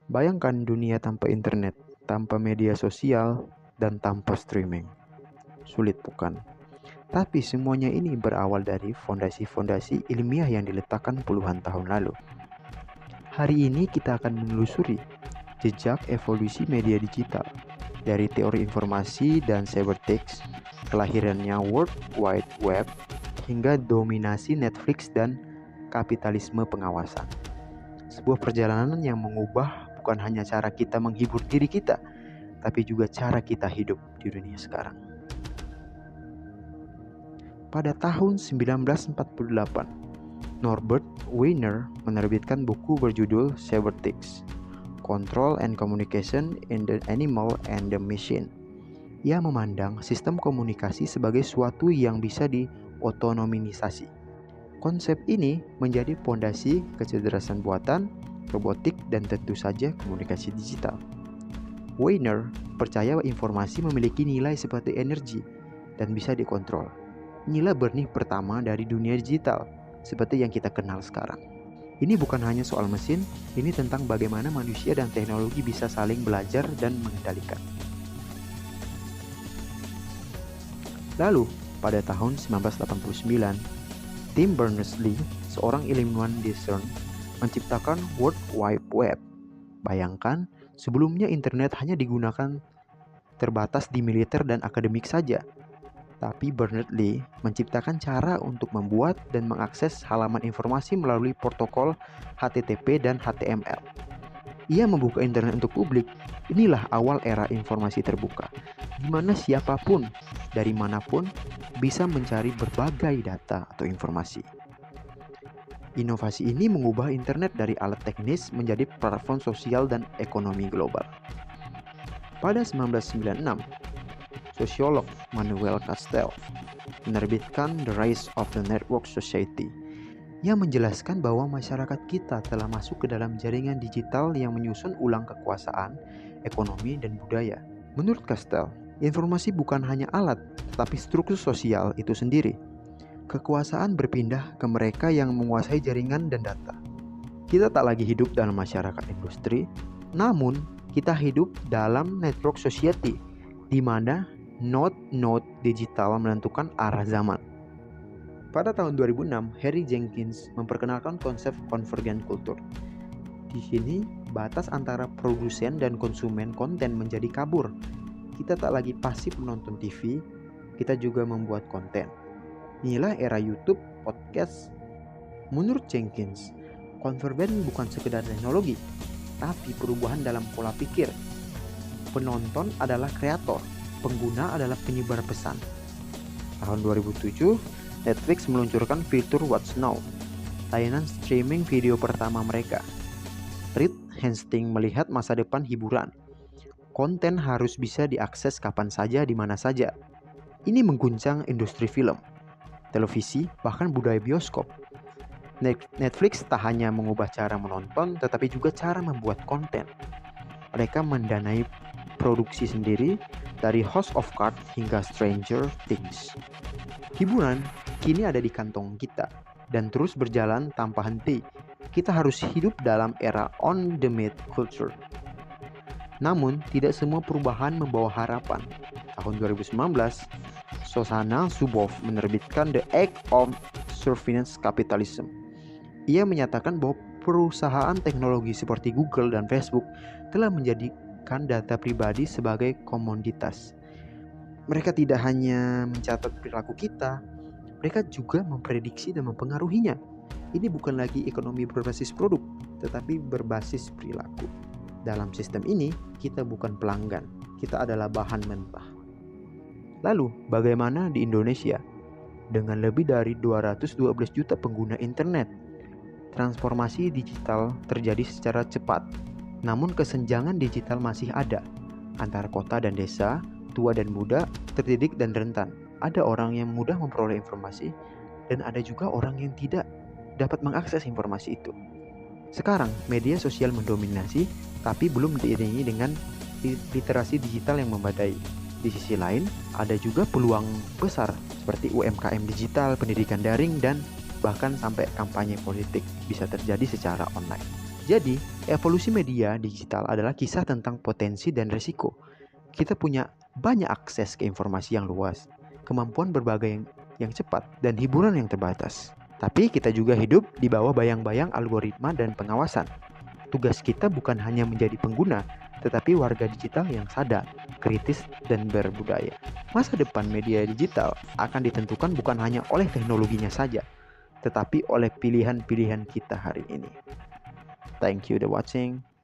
Bayangkan dunia tanpa internet, tanpa media sosial, dan tanpa streaming. Sulit bukan? Tapi semuanya ini berawal dari fondasi-fondasi ilmiah yang diletakkan puluhan tahun lalu. Hari ini kita akan menelusuri jejak evolusi media digital, dari teori informasi dan cybertext, kelahirannya World Wide Web, hingga dominasi Netflix dan kapitalisme pengawasan. Sebuah perjalanan yang mengubah bukan hanya cara kita menghibur diri kita, tapi juga cara kita hidup di dunia sekarang. Pada tahun 1948, Norbert Wiener menerbitkan buku berjudul Cybertext, Control and Communication in the Animal and the Machine. Ia memandang sistem komunikasi sebagai suatu yang bisa diotonomisasi. Konsep ini menjadi fondasi kecerdasan buatan, robotik, dan tentu saja komunikasi digital. Wiener percaya informasi memiliki nilai seperti energi dan bisa dikontrol. Inilah benih pertama dari dunia digital, seperti yang kita kenal sekarang. Ini bukan hanya soal mesin, ini tentang bagaimana manusia dan teknologi bisa saling belajar dan mengendalikan. Lalu, pada tahun 1989, Tim Berners-Lee, seorang ilmuwan di CERN, menciptakan World Wide Web. Bayangkan, sebelumnya internet hanya digunakan terbatas di militer dan akademik saja. Tapi Berners-Lee menciptakan cara untuk membuat dan mengakses halaman informasi melalui protokol HTTP dan HTML. Ia membuka internet untuk publik. Inilah awal era informasi terbuka, di mana siapapun, dari manapun, bisa mencari berbagai data atau informasi. Inovasi ini mengubah internet dari alat teknis menjadi platform sosial dan ekonomi global. Pada 1996, sosiolog Manuel Castells menerbitkan The Rise of the Network Society. Ia menjelaskan bahwa masyarakat kita telah masuk ke dalam jaringan digital yang menyusun ulang kekuasaan, ekonomi, dan budaya. Menurut Castells, informasi bukan hanya alat, tetapi struktur sosial itu sendiri. Kekuasaan berpindah ke mereka yang menguasai jaringan dan data. Kita tak lagi hidup dalam masyarakat industri, namun kita hidup dalam network society, di mana node-node digital menentukan arah zaman. Pada tahun 2006, Harry Jenkins memperkenalkan konsep convergent culture. Di sini, batas antara produsen dan konsumen konten menjadi kabur. Kita tak lagi pasif menonton TV, kita juga membuat konten. Inilah era YouTube, podcast. Menurut Jenkins, convergent bukan sekedar teknologi, tapi perubahan dalam pola pikir. Penonton adalah kreator, pengguna adalah penyebar pesan. Tahun 2007, Netflix meluncurkan fitur Watch Now, layanan streaming video pertama mereka. Reed Hastings melihat masa depan hiburan. Konten harus bisa diakses kapan saja, di mana saja. Ini mengguncang industri film, televisi, bahkan budaya bioskop. Netflix tak hanya mengubah cara menonton, tetapi juga cara membuat konten. Mereka mendanai produksi sendiri, dari House of Cards hingga Stranger Things. Hiburan kini ada di kantong kita dan terus berjalan tanpa henti. Kita harus hidup dalam era on-demand culture. Namun, tidak semua perubahan membawa harapan. Tahun 2019, Shoshana Zuboff menerbitkan The Age of Surveillance Capitalism. Ia menyatakan bahwa perusahaan teknologi seperti Google dan Facebook telah menjadikan data pribadi sebagai komoditas. Mereka tidak hanya mencatat perilaku kita, mereka juga memprediksi dan mempengaruhinya. Ini bukan lagi ekonomi berbasis produk, tetapi berbasis perilaku. Dalam sistem ini, kita bukan pelanggan, kita adalah bahan mentah. Lalu, bagaimana di Indonesia? Dengan lebih dari 212 juta pengguna internet, transformasi digital terjadi secara cepat. Namun kesenjangan digital masih ada antara kota dan desa, tua dan muda, terdidik dan rentan. Ada orang yang mudah memperoleh informasi dan ada juga orang yang tidak dapat mengakses informasi itu. Sekarang, media sosial mendominasi, tapi belum diiringi dengan literasi digital yang memadai. Di sisi lain, ada juga peluang besar seperti UMKM digital, pendidikan daring, dan bahkan sampai kampanye politik bisa terjadi secara online. Jadi, evolusi media digital adalah kisah tentang potensi dan risiko. Kita punya banyak akses ke informasi yang luas, kemampuan berbagai yang cepat, dan hiburan yang terbatas. Tapi kita juga hidup di bawah bayang-bayang algoritma dan pengawasan. Tugas kita bukan hanya menjadi pengguna, tetapi warga digital yang sadar, kritis, dan berbudaya. Masa depan media digital akan ditentukan bukan hanya oleh teknologinya saja, tetapi oleh pilihan-pilihan kita hari ini. Thank you for watching.